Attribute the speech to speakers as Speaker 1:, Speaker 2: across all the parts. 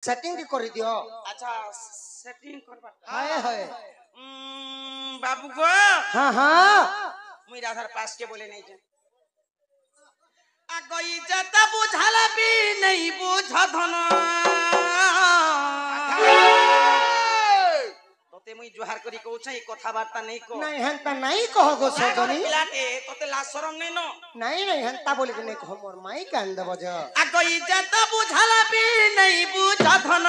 Speaker 1: Setting कर दियो।
Speaker 2: अच्छा सेटिंग करबा
Speaker 1: हाय हाय
Speaker 2: बाबू गो
Speaker 1: हाँ हाँ
Speaker 2: मुई राधार पास के बोले नहीं जे आ गई जता बुझाला भी नहीं बुझ धन तोते मुई जोहार करी कहू छै कथा वार्ता नहीं को
Speaker 1: नहीं हंता नहीं कहो गो सजनी
Speaker 2: पिलाटे तोते ला शरम नहीं नो
Speaker 1: नहीं नहीं हंता बोले कि नहीं कहो मोर माई कान दबो ज
Speaker 2: आ गई जता बुझाला भी नहीं बुझ धन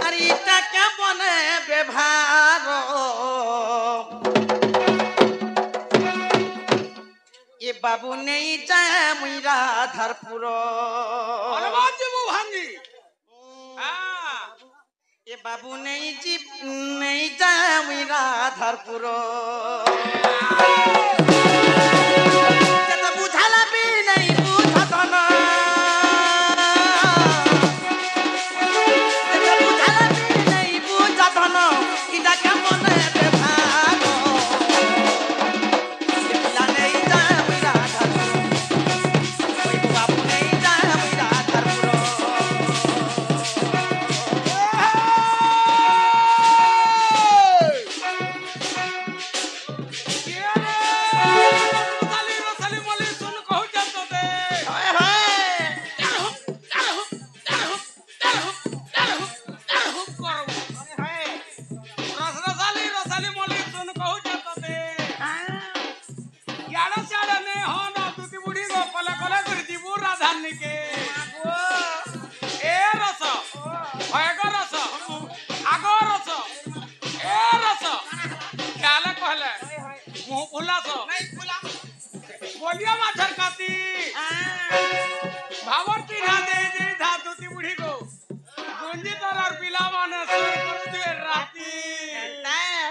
Speaker 2: अरे ता क्या बने व्यवहार ये बाबू नहीं जाए मुई राधारपुर
Speaker 3: हनुमान जी वो भांगी
Speaker 2: ये बाबू नहीं जाए मुई राधारपुर जब बुझाला भी नहीं बुझतन जब बुझाला भी नहीं बुझतन इदा क्या मने बेभाग ये पिला नहीं जाए मुई राधारपुर कोई बाबू नहीं जाए मुई राधारपुर
Speaker 3: बोलिया माछर काती भावर पिना दे दे धातुती बुढ़ी को गुंजी तोर पिला माने सुर कर दे राती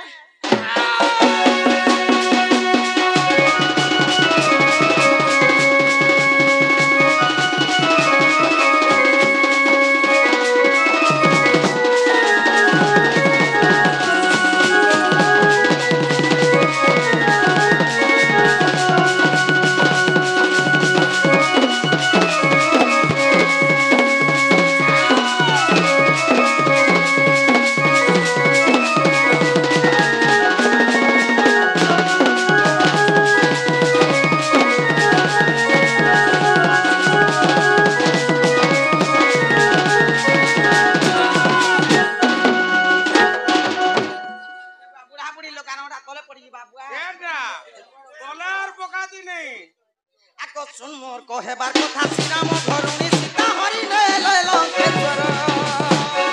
Speaker 3: सुन मोर कहेबार कथा श्रीराम घरुणी सीता हरि ले लंकेश्वर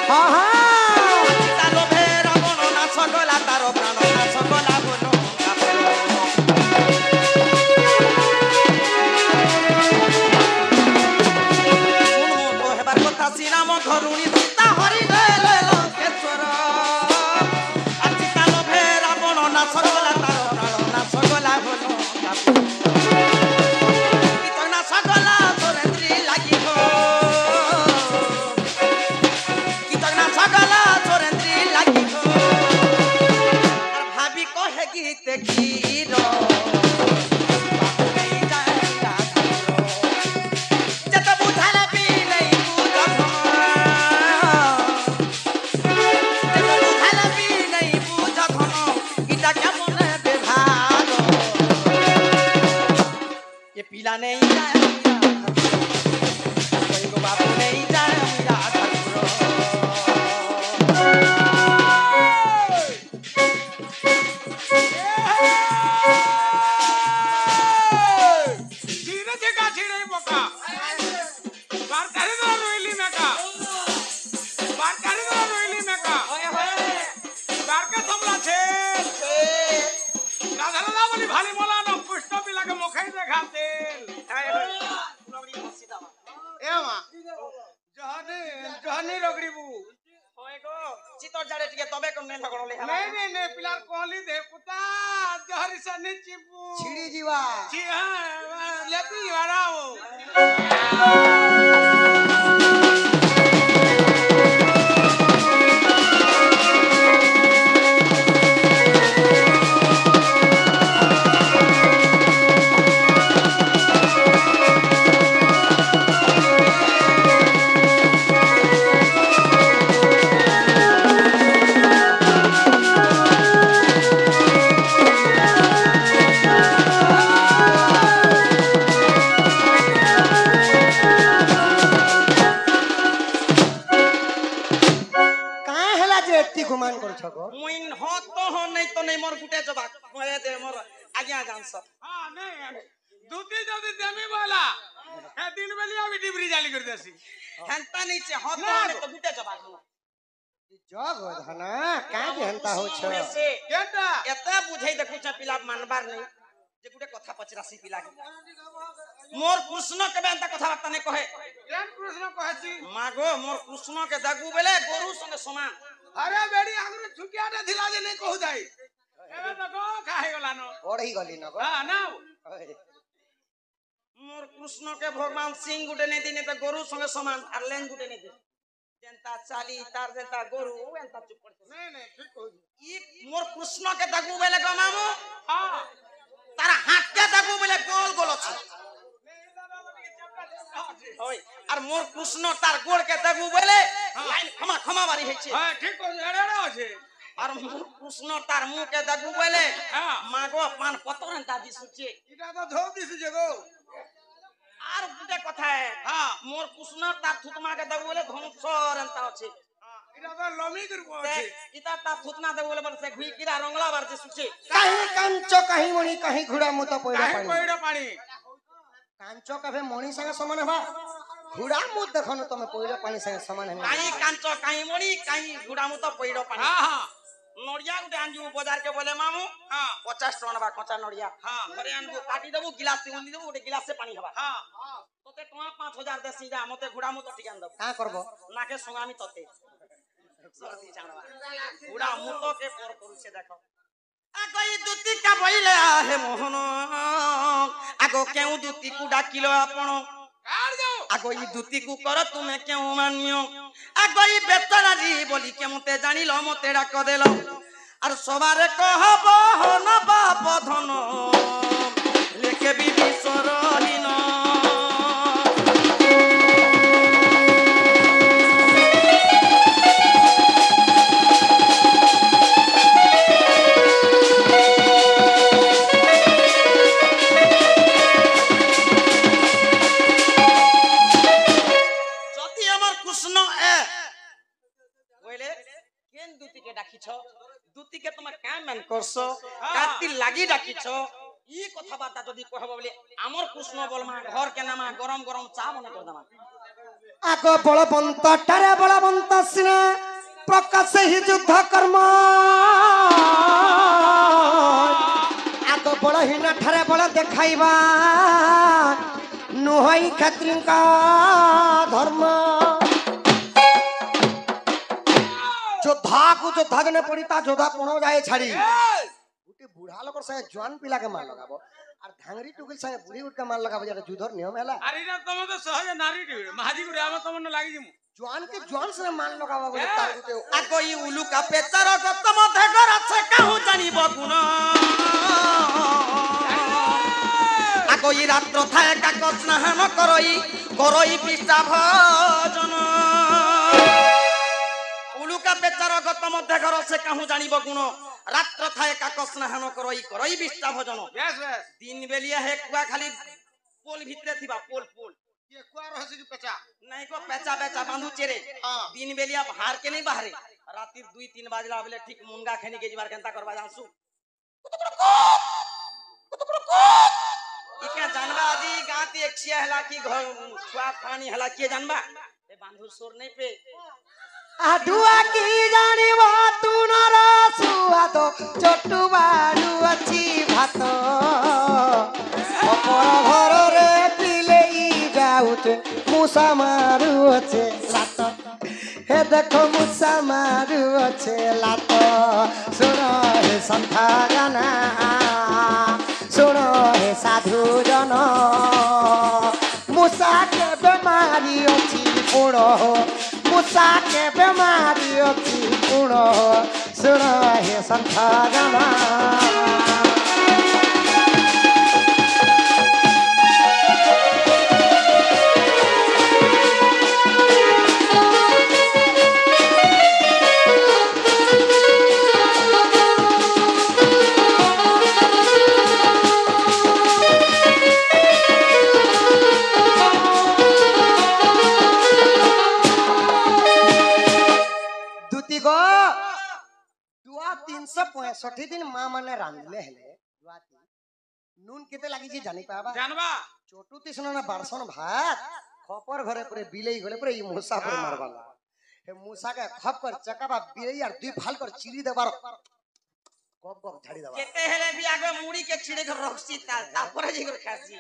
Speaker 1: हाँ हाँ
Speaker 2: सीता लोभे रावण नाश गला तार प्राण नाश गला बोलो सुन मोर कहेबार कथा श्रीराम घरुणी सीता हरि ले लंकेश्वर सीता लोभे रावण नाश गला तार प्राण नाश गला बोलो पिला नहीं जाए कोई को बाबू नहीं जाए नहीं पिलार कोहली दे पुता जहरी से नहीं चिपू
Speaker 1: छिड़ी जीवा
Speaker 2: जी हां लेती वाराओ
Speaker 1: गुमान कर छको
Speaker 2: मुइन हो नहीं तो नहीं मोर गुटे जबा मोए दे मोर आज्ञा जानस
Speaker 3: हां नहीं दूती जदी देमी बोला ए दिन बेलिया भी डिबरी जाली कर देसी
Speaker 2: हेंता नहीं छे हो नहीं तो गुटे जबा
Speaker 1: जग धना काहे के हंता हो छ
Speaker 2: से
Speaker 3: केटा
Speaker 2: एते बुझै देखै छ पिला मानबार नहीं जे गुटे कथा पचरासी पिला मोर कृष्ण के बेंता कथा बात नहीं कहे
Speaker 3: केन प्रश्न कहछि
Speaker 2: मागो मोर कृष्ण के दागू बेले गोरु संगे समान
Speaker 3: अरे बेड़ी आंगुर छुटिया ने धिला जे नहीं कहू जाई एबे न को काहे गला न
Speaker 1: ओढ़ी गली न
Speaker 3: हां ना
Speaker 2: मोर कृष्ण के भगवान सिंह गुटे नहीं दिने तो गोरु संगे समान और लेन गुटे नहीं दे जनता चाली तार जनता गोरु एंता चुप पड़ते
Speaker 3: नहीं ठीक कहू
Speaker 2: ई मोर कृष्ण के दागू बेले ग मामू
Speaker 3: हां
Speaker 2: तारा हाथ के दागू बेले गोल गोल छ ओय और मोर कृष्ण तार गोड़ के दागू बेले लाइन खमा खमा बारी है छे
Speaker 3: हां ठीक कहू एड़ेड़ा আছে
Speaker 2: और मोर कृष्ण तार मुंह के दागू बेले
Speaker 3: हां
Speaker 2: मागो पान पतर एंता दिसुचे
Speaker 3: इटा तो धो दिस जगो
Speaker 2: আর গুটে কথা
Speaker 3: हां
Speaker 2: মোর কৃষ্ণ তার থুতমা কে দেব বলে ধ্বংসর এন্তা আছে
Speaker 3: इटा तो लमी करबो আছে
Speaker 2: ইতা তার থুতনা দেব বলে বলছে ঘুই কিরা রংলা বার যে সুচে
Speaker 1: कहीं कांच कहीं मणि कहीं घुड़ा मुत पइड़ा
Speaker 3: काहे
Speaker 1: पानी
Speaker 3: कोइडा पानी
Speaker 1: कांच कभे मणि संगे समान हेबा घुड़ा मुत देखन तमे पइड़ा पानी संगे समान हेबा
Speaker 2: কাই কাঞ্চ কাই মণি কাই গুড়ামু তো পইড় পানি
Speaker 3: हां हां
Speaker 2: নড়িয়া গুটে আনজু বাজার কে বলে মামু
Speaker 3: हां
Speaker 2: 50 টাকা বা কচা নড়িয়া
Speaker 3: हां
Speaker 2: ঘরে আনবো কাটি দেবো গিলাস তে উন্দি দেবো ওটে গিলাসে পানি হবা
Speaker 3: हां
Speaker 2: তোতে টকা 5000 দেছি যা মতে গুড়ামু তো ঠিক আন দেবো
Speaker 1: का करबो
Speaker 2: নাকে সুঙামি তোতে সরদি জানবা গুড়ামু তো কে পর করুছে দেখো আগই দুতি কা বইলে আহে মোহন আগো কেউ দুতি কু ডাকিলো আপন
Speaker 3: काट जाओ
Speaker 2: আগো ই দুতি কু কর তুমি কেউ মানিও আগো ই বেতরাজি বলি কেমতে জানিল মতে ডাক দেল আর সবারে কহব হন বাপ ধন লেখে বিধি সরহীন যদি আমার কৃষ্ণ বলে কেন দুতিকে ডাকিছ দুতিকে তোমার কাম মান করছো কাতি লাগি ডাকিছ ই কথাবার্তা যদি কহব বলে আমার কৃষ্ণ বলমা ঘর কে নামা গরম গরম চা মনে করে দামা
Speaker 1: आगो बलवंत टारे बलवंत सिने प्रकाश ही युद्ध कर्म आगो बलहीन ठारे बल देखाइबा नुहई क्षत्रिय का धर्म योद्धा को योद्धा ने पड़ीता योद्धा कोनो जाए छाड़ी गुटे बूढ़ा लोग संगे जवान पिला के मार लगाबो और धांगरी टुकिल संगे बुढ़ी उठ के मार लगाबो जरा जुधर नियम हैला
Speaker 3: अरे इटा तमे तो सहज नारी टिबे महाजी गुड़े आमे तमन लागी जिमु
Speaker 1: जवान के जवान से मार लगाबो बोले तार गुटे
Speaker 2: আগো ই উলুকা পেচার গত মধ্যে ঘর আছে কাহু জানিব গুণ আগো ই রাত্র থায় কাকত স্নান করই পৃষ্ঠা ভজন উলুকা পেচার গত মধ্যে ঘর আছে কাহু জানিব গুণ রাত্র থায় কাকত স্নান করই পৃষ্ঠা ভজন
Speaker 3: यस यस
Speaker 2: দিন বেলিয়া হে কুয়া খালি পোল ভিতরে থিবা পোল পোল
Speaker 3: ये कुआ रहसी की पचा
Speaker 2: नहीं को पेचा पेचा बांधु चेरे दिन बेलिया हार के नहीं बाहरे रातिर 2-3 बाजला बेले ठीक मुंगा खेनी के जीवार केंता करबा जानसु इके जानबा आदि गाती एकसिया हला की घर छुआ पानी हला के जानबा ए बांधु सोर नहीं पे
Speaker 1: आडुआ की जानिबा तू न रसुआ तो चटु बाडु अछि भात अपर घर रे पिलेई जाउते मुसा मारु अछि लात हे देखो मुसा मारु अछि लात सुन हे संथा गाना सुन हे साधु जन मुसा के बेमारी अछि पुण मुसा के बेमारी अछि पुण सुन हे संथा गाना दूती गो 365 दिन मां माने रांधले हेले নুন কেতে লাগিছি জানি পাবা
Speaker 3: जानबा
Speaker 1: छोटू तिसन ना बारसन भात खपर घरे पूरे बिलेई गले पूरे ई मूसा पर मारवाला हे मूसा के खप कर चकाबा बिलेई यार दुई फाल कर चिरी देबार कब कब झाड़ी देबा
Speaker 2: केते हेले भी आगे मुड़ी के छिड़े के रखसी तापर जे कर खासी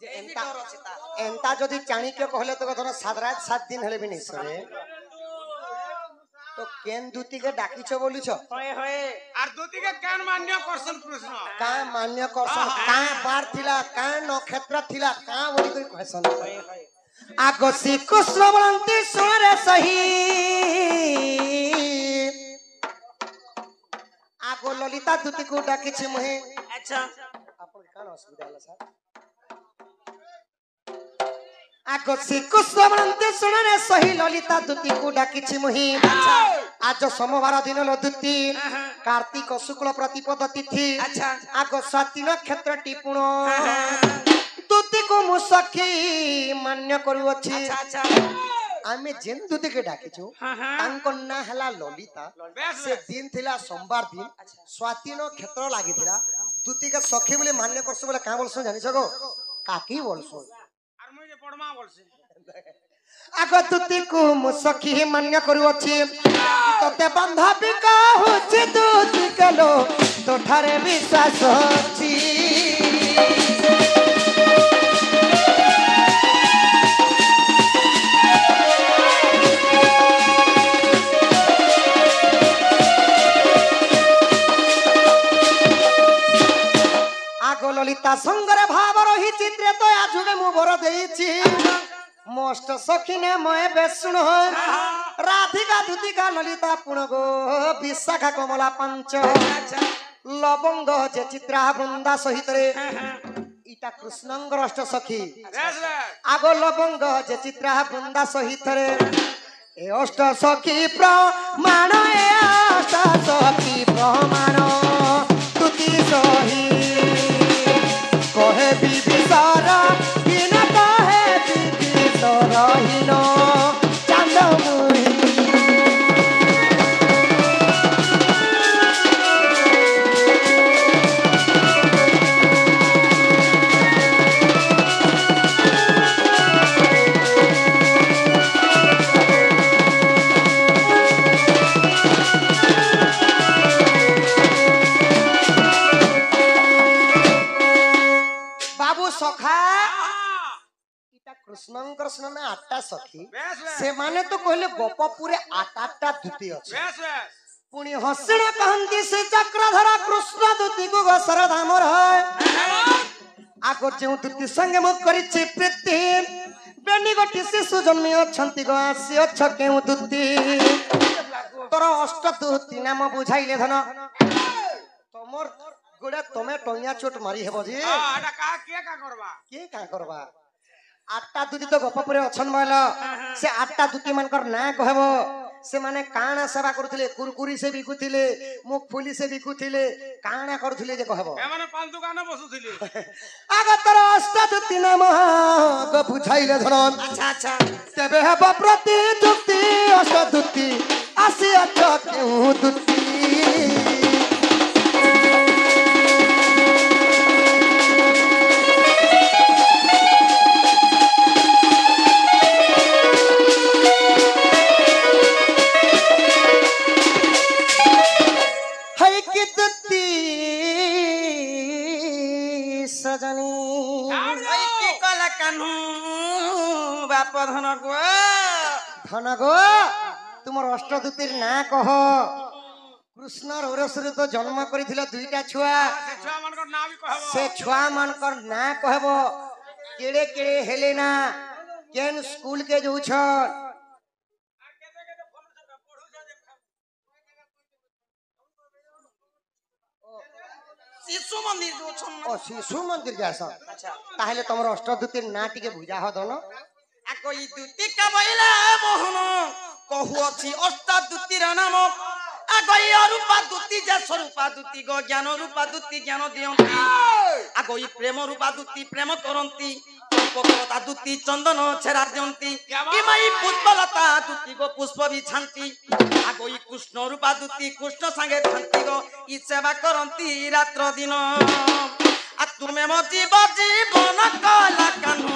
Speaker 2: जे एबी
Speaker 1: एंता
Speaker 2: डर अछि ता
Speaker 1: एंता जदी चाणी के कहले तो धर 7 रात 7 दिन हेले भी नहीं सरे तो केन दूती के डाकीछो बोलिछो
Speaker 2: होए होए
Speaker 3: आर दूती के कान मान्य करसन कृष्ण
Speaker 1: का मान्य करसन का बार थिला का नक्षत्र थिला का बोली कोई कहसन आगो श्री कृष्ण बनंती सुरे सही आगो ललिता दूती को डाकीछि महे
Speaker 2: अच्छा
Speaker 1: आपन कान असुविधा होला सर आगो श्री कृष्ण बनंती सुरे सही ललिता दूती को डाकीछि महे आज सोमवार दिन लदुती कार्तिक शुक्ल प्रतिपद तिथि
Speaker 2: अच्छा
Speaker 1: आगो स्वाति नक्षत्र टिपुण दूती को मुसखी मान्य करूअछि
Speaker 2: अच्छा अच्छा
Speaker 1: आमे जेन दूती के डाकिछु तांको ना हला ललिता
Speaker 3: बेस
Speaker 1: से दिन थिला सोमवार दिन स्वाति नक्षत्र लागिथिला दूती के सखी बोले मान्य करसु बोले का बोलसु जानि सको काकी बोलसु
Speaker 3: आर मुई जे पड़मा बोलसी
Speaker 1: आगो दूती को मुसखी मान्य करूअछि तते बांधबी का होछि दूती केलो तोठारे विश्वास अछि आगो ललिता संगरे भाव रही चित्रे तो आजुगे मु बर देइछि मोस्ट सखीने मय बेसुण राधिका धुतिका ललिता पुणगो विशाखा कमला पंच लवंग जे चित्रा वृंदा सहित रे इटा कृष्णंग अष्ट सखी
Speaker 3: बेस
Speaker 1: आगो लवंग जे चित्रा वृंदा सहित रे ए अष्ट सखी प्रमाण ए अष्ट सखी प्रमाण तुति सही कहे विभीषण किन कहे विभीषण हिन चांदमुही बाबू सखा इटा कृष्णंकर स्नान आठटा सखी से माने तो कहले गोपपुरे आठटा दूती अछि
Speaker 3: बेस
Speaker 1: पुणी हसण कहंती से चक्रधर कृष्ण दूती को गसर धामर है आगो जेउ दूती संगे मु करिछि प्रीति बेनी गोटी शिशु जन्मी अछंती गो आसी अछ केउ दूती तोर अष्ट दूती नाम बुझाइले धन तमर गोडा तमे टंगिया चोट मारी हेबो जी
Speaker 3: आडा का करबा
Speaker 1: के का करबा आठटा दूती तो गोपपुरे अछन माला से आठटा दूती मानकर ना कहबो से माने काना सेवा करथिले कुरकुरी से बिकुथिले मुखफुली से बिकुथिले काना करथिले जे कहबो
Speaker 3: ए माने पान दुकाने बसुथिले
Speaker 1: आगो तोर अष्ट दूती नाम ग बुझाइले धरन
Speaker 2: अच्छा अच्छा
Speaker 1: तेबे हेबो प्रति दूती अष्ट दूती आसी अठ केउ दूती सजनी
Speaker 2: ओइ की कला कान्हू बाप धन गो
Speaker 1: धन गो तुमर अष्ट दूतीर ना कह कृष्ण रौरसरे तो जन्म करिथिला दुईटा छुआ
Speaker 3: से छुआ मानकर ना भी कहबो
Speaker 1: से छुआ मानकर ना कहबो केड़े केड़े हेले ना केन स्कूल के जो छ
Speaker 2: शिशु मंदिर जो छन
Speaker 1: ओ शिशु मंदिर जास
Speaker 2: अच्छा
Speaker 1: ताहले तमर अष्ट दूतीर ना टिके बुझा ह दन
Speaker 2: आ कोई दूती का बैला मोहन कहू अछि अष्ट दूतीर नाम आ गई रूपा दूती जा स्वरूपा दूती गो ज्ञान रूपा दूती ज्ञान दियंती आ गई प्रेम रूपा दूती प्रेम करंती উপকলতা দুতি চন্দন ছেড়া দিয়ন্তি
Speaker 3: क्या बात?
Speaker 2: ইমাই পুষ্পলতা দুতি গো পুষ্প বিছান্তি আগই কৃষ্ণ রূপা দুতি কৃষ্ণ সাঙ্গে থান্তি গো ই সেবা করন্তি রাত্র দিন আর তুমি মো জীবন কলা কানু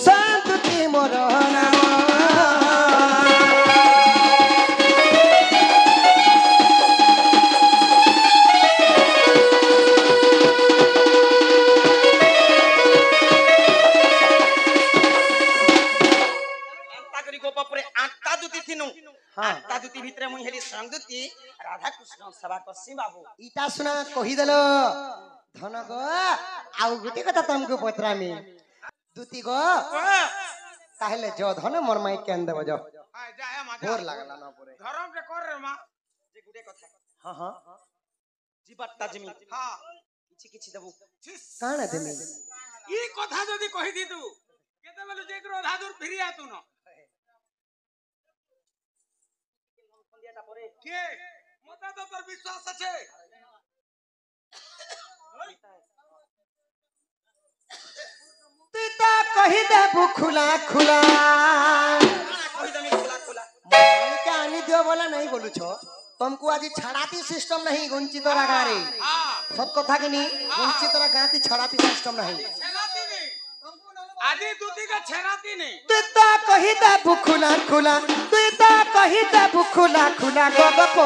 Speaker 1: শান্তি মোর নাম
Speaker 2: তাগরি গোপপুরে আটটা দুতি থিনু
Speaker 1: হ্যাঁ।
Speaker 2: আটটা দুতি ভিতরে মুই হেলি সংদুতি রাধা কৃষ্ণ সেবা করছি বাবু
Speaker 1: ইটা শুনা কহিদেল ধন গো আউ গোটে কথা তমকু পচরামি দুতি গো তাহলে জ ধন মোর মাই কেন দেব জ
Speaker 3: हाय जाए मजा
Speaker 1: ভোর লাগলা না পরে
Speaker 3: धर्म रे कर रे मां
Speaker 2: যে গুটে কথা
Speaker 1: হ্যাঁ হ্যাঁ
Speaker 2: জীবাত্তা জিমি
Speaker 3: हां
Speaker 2: কিছু কিছু দেবু
Speaker 1: কানা দেমি
Speaker 3: ई कथा जदी कहि दी तू केते बेले जे करो धादुर फिरिया तू न के मता तो तोर विश्वास আছে
Speaker 1: তুই তা কহি দেবু খুলা খুলা
Speaker 2: কই দামি খোলা খোলা
Speaker 1: মাইকে আনি দিও বলে নাই বলুছ तुमको आज छड़ाती सिस्टम नहीं गुंचित गारे
Speaker 3: हां
Speaker 1: सब कथा के नहीं गुंचित गाती छड़ाती सिस्टम नहीं
Speaker 3: छेलाती नहीं आदि दूती का छेलाती नहीं
Speaker 1: तू ता कही दे बुखुला खुला तू ता कही दे बुखुला खुला गगप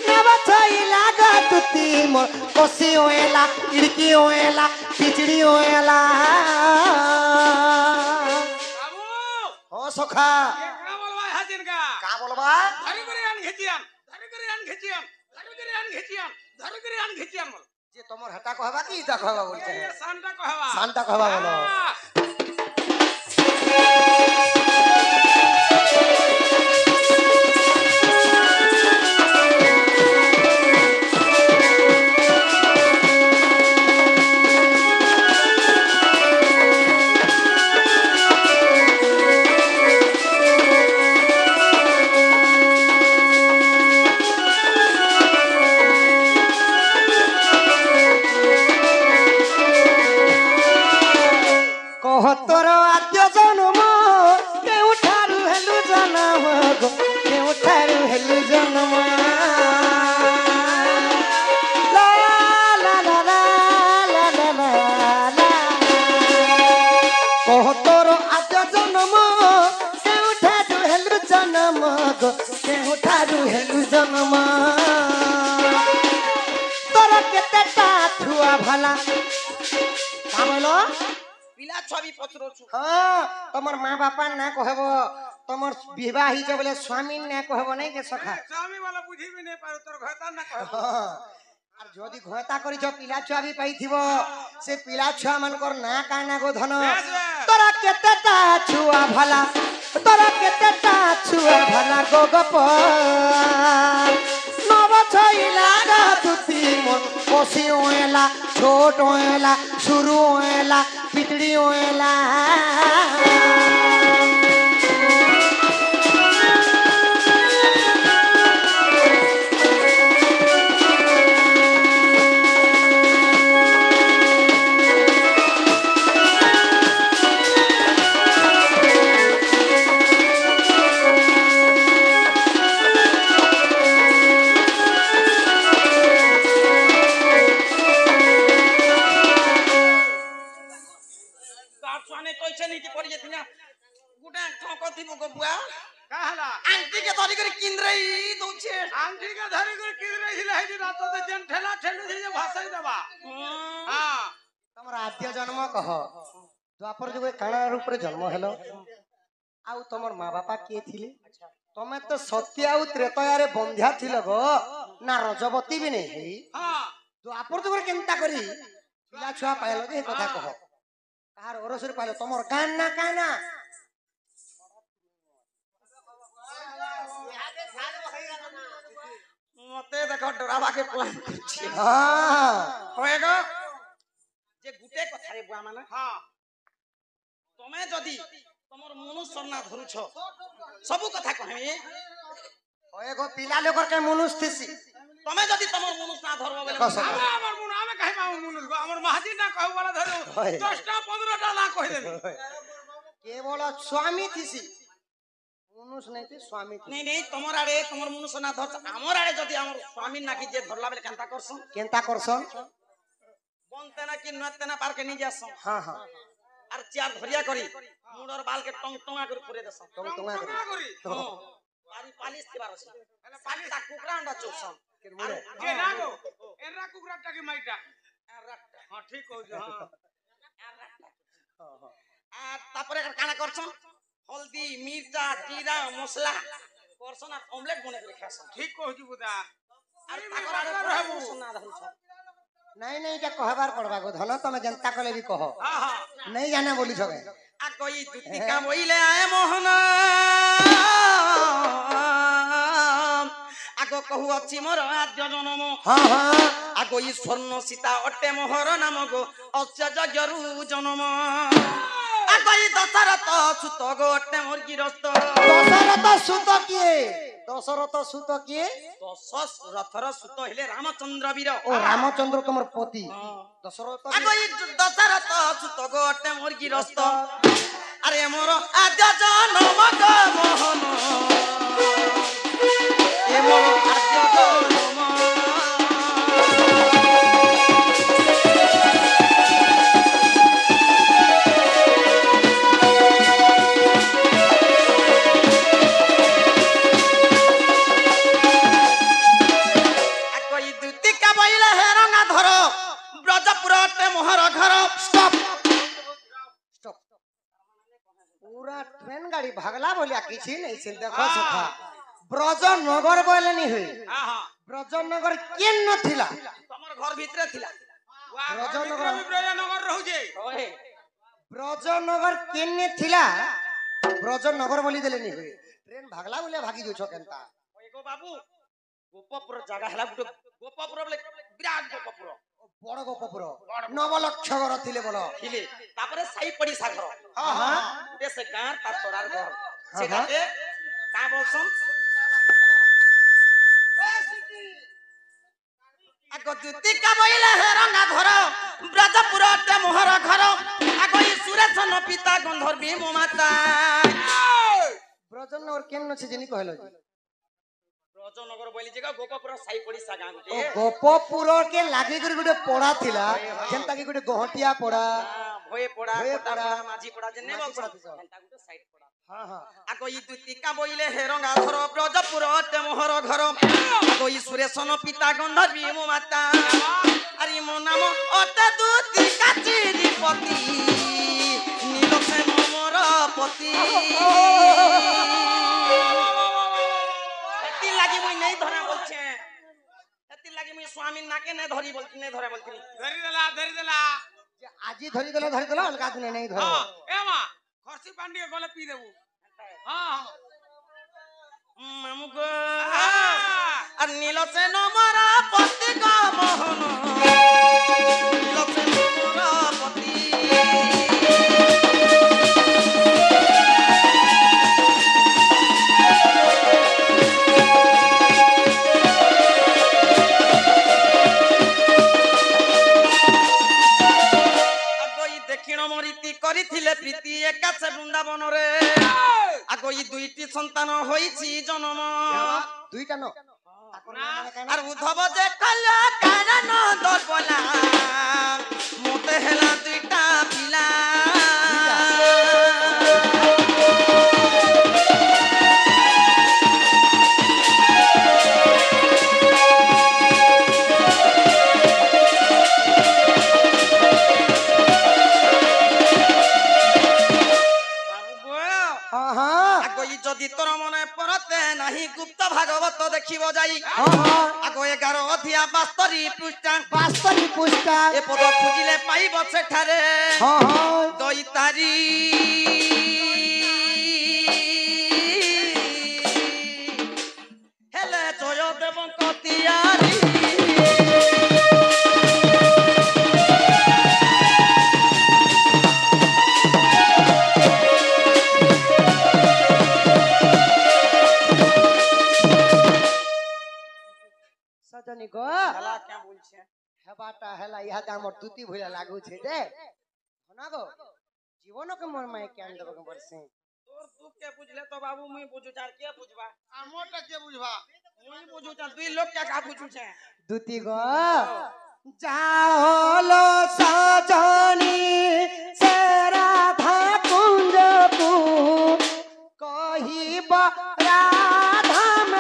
Speaker 1: नव छई लागा तुती मोर कोसी ओएला इड़की ओएला पिचड़ी ओएला
Speaker 3: बाबू
Speaker 1: हो सखा
Speaker 3: ये का बोलवा है जिनका
Speaker 1: का बोलबा
Speaker 3: धरी करे आन घिचियान धरी करे आन घिचियान धरी करे आन घिचियान धरी करे आन घिचियान बोल
Speaker 1: जे तमर हटा कहबा की ता कहबा बोलते
Speaker 3: ये
Speaker 1: हैं
Speaker 3: शांता कहवा
Speaker 1: शांता कहवा बोलो
Speaker 3: हाँ।
Speaker 1: कह तोर आद्य जन्म केउठारु हेलु जन्म गो केउठारु हेलु जन्म ला ला ला ला ला ला ला ला कह तोर आद्य जन्म केउठारु हेलु जन्म गो केउठारु हेलु जन्म तोर केतेटा छुआ भला का बोलो
Speaker 2: পিলা ছবি পত্রছু
Speaker 1: हाँ तमर माँ बापा ना कहब तमर विवाह ही जब स्वामी ना कहब नहीं के सखा
Speaker 3: स्वामी वाला बुझी भी नहीं पारो तोर घरता ना कहवा
Speaker 1: हाँ আর যদি ঘয়তা করি ছ পিলা ছুয়া বি পাইথিব সে পিলা ছুয়া মানকর না কানা গো ধন তোরা কেতেটা ছুয়া ভালা তোরা কেতেটা ছুয়া ভালা গো গপ নব ছইলা গা তুতি মন কষি ওয়েলা ছোট ওয়েলা শুরু ওয়েলা পিতড়ি ওয়েলা
Speaker 2: তার সামনে কইছে নীতি পড়িয়ে দিনা গুটা ঠক দিব গো বুয়া
Speaker 3: कहला
Speaker 2: আংটিকে ধরি করে কিনরাই দউছে
Speaker 3: आंधी का धरी कर किद रही हिला हिदी रात तो जन ठेला ठेलू थी जे भाषाई दबा हां
Speaker 1: तमर आद्य जन्म कह द्वापर जुगे काना रूप रे जन्म हेलो आउ तमर माँ बापा किए थिले तमे तो सत्य आउ त्रेतया रे बंध्या थिल गो ना रजवती भी नहीं हेई
Speaker 3: हां
Speaker 1: द्वापर जुगे केनता करी पिला छुआ पाइलो जे कथा कह कार ओरसुर पाइलो तमर कान ना काना
Speaker 2: মতে দেখো ডরাবাকে প্ল্যান করছি
Speaker 1: हां
Speaker 2: হয়ে গো যে গুটে কথা রে বুয়া মানে
Speaker 3: हां
Speaker 2: তুমি যদি তোমার মনুষ্য না ধরুছ সবু কথা কহে
Speaker 1: ओए गो पिला लोकर के मनुष्य थिसी
Speaker 2: তুমি যদি তোমার মনুষ্য না ধরব বলে
Speaker 1: কস
Speaker 3: आमे हमर मुन आमे कहबा मुनुल हमर महाजी ना कहू वाला धरो
Speaker 1: হয়।
Speaker 3: 10টা 15টা না কই দেবি
Speaker 1: কেবল স্বামী থিসি মনুষ নাই তে স্বামী থিসি।
Speaker 2: নেই নেই তোমার আড়ে তোমার মনুষ না ধরছ আমার আড়ে যদি আমার স্বামীর নাকি যে ধরলা বেলে কেনতা করছ
Speaker 1: কেনতা করছন?
Speaker 2: বলতে না কি নতে না পার্কে নিয়ে যাস
Speaker 1: হ্যাঁ হ্যাঁ
Speaker 2: আর চেয়ার ধরিয়া করি মুড়র বালকে টং টঙা করে পুরে দেস
Speaker 1: তুমি তোমা করে
Speaker 3: না করি
Speaker 2: পারি পালিশ দিবার আছে পালিশ তা কুকড়া আন্ডা চুপছন
Speaker 1: মুড়ে
Speaker 3: যে না গো এরা কুকুরটাকে মাইটা হ্যাঁ ঠিক কইছ হ্যাঁ
Speaker 2: আর তারপরে কানা করছন হলদি মির্চা জিরা মশলা করছন আর অমলেট বনে করে খাসন
Speaker 3: ঠিক কইছ বুদা
Speaker 2: আর
Speaker 3: আমি
Speaker 2: তারপর আরে
Speaker 3: বাজার হবো
Speaker 2: না ধরছ
Speaker 1: নাই নাই এটা কহবার পড়বা গো ধন তুমি জনতা কলে বি কহ
Speaker 3: হ্যাঁ হ্যাঁ
Speaker 1: নাই জানে বলি সবে
Speaker 2: আকই দুতিকা বইলে আয় মোহন আগ কহু অছি মোর আদ্য জনম
Speaker 1: হ্যাঁ হ্যাঁ
Speaker 2: আগো ই স্বর্ণ সীতা অটে মোহর নাম গো অস্যজগরু জনম আগো ই দশরথ সুত গো অটে মোর গিরস্ত
Speaker 1: দশরথ সুত কিয়ে? দশরথ সুত কিয়ে?
Speaker 2: দশরথর সুত হইলে রামচন্দ্র বীর
Speaker 1: ও রামচন্দ্র তোমার পতি। দশরথ
Speaker 2: আগো ই দশরথ সুত গো অটে মোর গিরস্ত আরে মোর আদ্য জনম গো মোহন এ মোর আদ্য জনম আকই দুতিকা বইলে হেরঙা ধর ব্রজপুরতে মোহর ঘর
Speaker 1: স্টপ স্টপ पूरा ट्रेन गाड़ी भागला बोलिया किछि नहीं से देखो सुखा ब्रजनगर बोले नहीं हुई।
Speaker 3: হ্যাঁ হ্যাঁ
Speaker 1: ब्रजनगर केन न थिला?
Speaker 2: তোমার ঘর ভিতরে ছিলা
Speaker 3: ব্রজনগর ব্রজনগর রহুছে
Speaker 2: ওহে
Speaker 1: ब्रजनगर केन ने थिला? ब्रजनगर बोली देले नहीं हुई। ट्रेन भागला बोलिया भागी जो छ केनता
Speaker 2: ওই গো বাবু গোপপুর জায়গা হেলা গুটো গোপপুর বলে বিরাট গোপপুর
Speaker 1: বড় গোপপুর নবলক্ষগর থিলে বল।
Speaker 2: ছিলে তারপরে সাই পড়িসা ঘর
Speaker 1: হ্যাঁ হ্যাঁ
Speaker 2: গুটে সে গাঁ তার তোরার ঘর
Speaker 1: হ্যাঁ।
Speaker 2: সেটাতে কা বলছন আগ দুতিকা বইলে হেরঙা ধর ব্রজপুরতে মোহর ঘর আগ ই সুরেশন পিতা গন্ধর্বী মো মাতা
Speaker 1: ब्रजनगर केन न छे जनी कहलो जी?
Speaker 2: ব্রজনগর বলি যে গোপপুর সাই পড়িসা গাঁ গুটে
Speaker 1: ओ गोपपुर के लागे करी गुटे पड़ा थिला जेंता की गुटे गहटिया पड़ा।
Speaker 2: ভয়ে পড়া
Speaker 1: ভয়ে
Speaker 2: কোটা
Speaker 1: পড়া,
Speaker 2: পড়া মাঝি পড়া যে নেব
Speaker 1: মাঝি পড়া
Speaker 2: পড়া
Speaker 1: দিছ।
Speaker 2: এন্তা গুটে সাইড পড়া
Speaker 1: हां हां
Speaker 2: আগো ই দুতিকা বইলে হেরঙা ধর ব্রজপুরতে মোহর ঘর আগো ই সুরেশন পিতা গন্ধর্বী মো মাতা আরে মো নাম অতে দুতিকা চিরিপতি নীলসে মোর পতি এতি লাগি মুই নেই ধরা বলছে এতি লাগি মুই স্বামীর নাকে নে ধরি বলতি নে ধরে বলতি
Speaker 3: ধরি দেলা
Speaker 1: जे आजी धरी देला अलगा दिने नहीं धरो।
Speaker 3: হ্যাঁ এ মা খরচি পান্ডিয়ে গলে পি দেবু হ্যাঁ
Speaker 2: মামু গো আর নীলসে মোর পতি গো মোহন নীলসে মোর পতি দক্ষিণ মরিতি করিছিলে প্রীতি একাছে বৃন্দাবনরে আগো ই দুইটি সন্তান হইছি জন্ম
Speaker 1: দুইটা ন
Speaker 2: আর উদ্ধব যে কল্য কারণ দর্বলা মতে হেলা দুইটা পিলা
Speaker 1: हां हां
Speaker 2: আগো ই যদি তোর মনে পড়তে নাহি গুপ্ত ভাগবত দেখিব যাই
Speaker 1: हां हां
Speaker 2: আগো 11 অধ্যায় 72 পৃষ্ঠা
Speaker 1: वास्तविक पुष्टा
Speaker 2: এ পদ খুঁজিলে পাইব সেঠারে
Speaker 1: हां हां
Speaker 2: দইতারি হেলে জয় দেব কতিয়ারি
Speaker 1: सजनी को
Speaker 2: শালা क्या বলছে
Speaker 1: হেবাটা হেলা ইহাতে আমার দুতি ভইলা লাগুছে যে না গো জীবনকে মোর মায়ে কেন দেবকে বলছে
Speaker 2: তোর দুঃখকে বুঝলে তো বাবু মুই বুঝু আর কে বুঝবা
Speaker 3: আমারটা কে বুঝবা
Speaker 2: মুই বুঝু আর দুই লোক কে কা বুঝুছে
Speaker 1: দুতি গো যা হলো সজনী সে রাধা কুঞ্জ কহিব রাধাম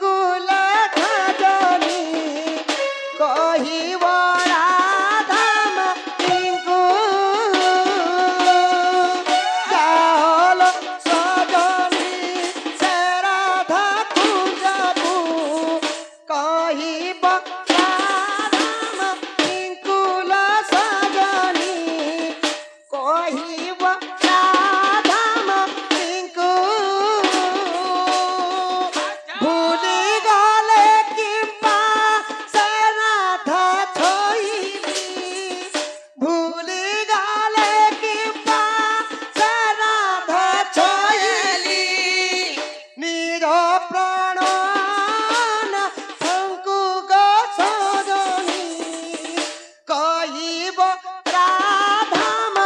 Speaker 1: কুল খজনী কহিব রাধাম যা হলো সজনী সে রাধা কুঞ্জ কহিব রাধাম কুল সজনী কহিব রাধাম ভুলি গলে কিম্বা সে রাধা ছইলি ভুলি গলে কিম্বা সে রাধা ছইলি নিজ প্রাণ শঙ্কু গো সজনী কহিব রাধাম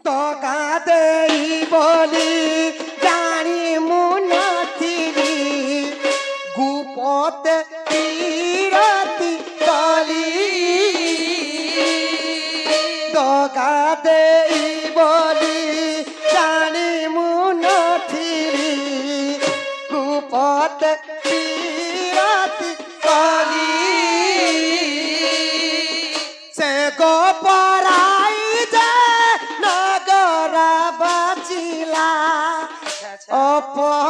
Speaker 1: দগা দেই বলি জানি মুনথিলি গুপতে তীরতি কলি দগা দেই বলি জানি মুনথিলি গুপতে তীরতি কলি সে গোপরাই যে নগর বাচিলা অপর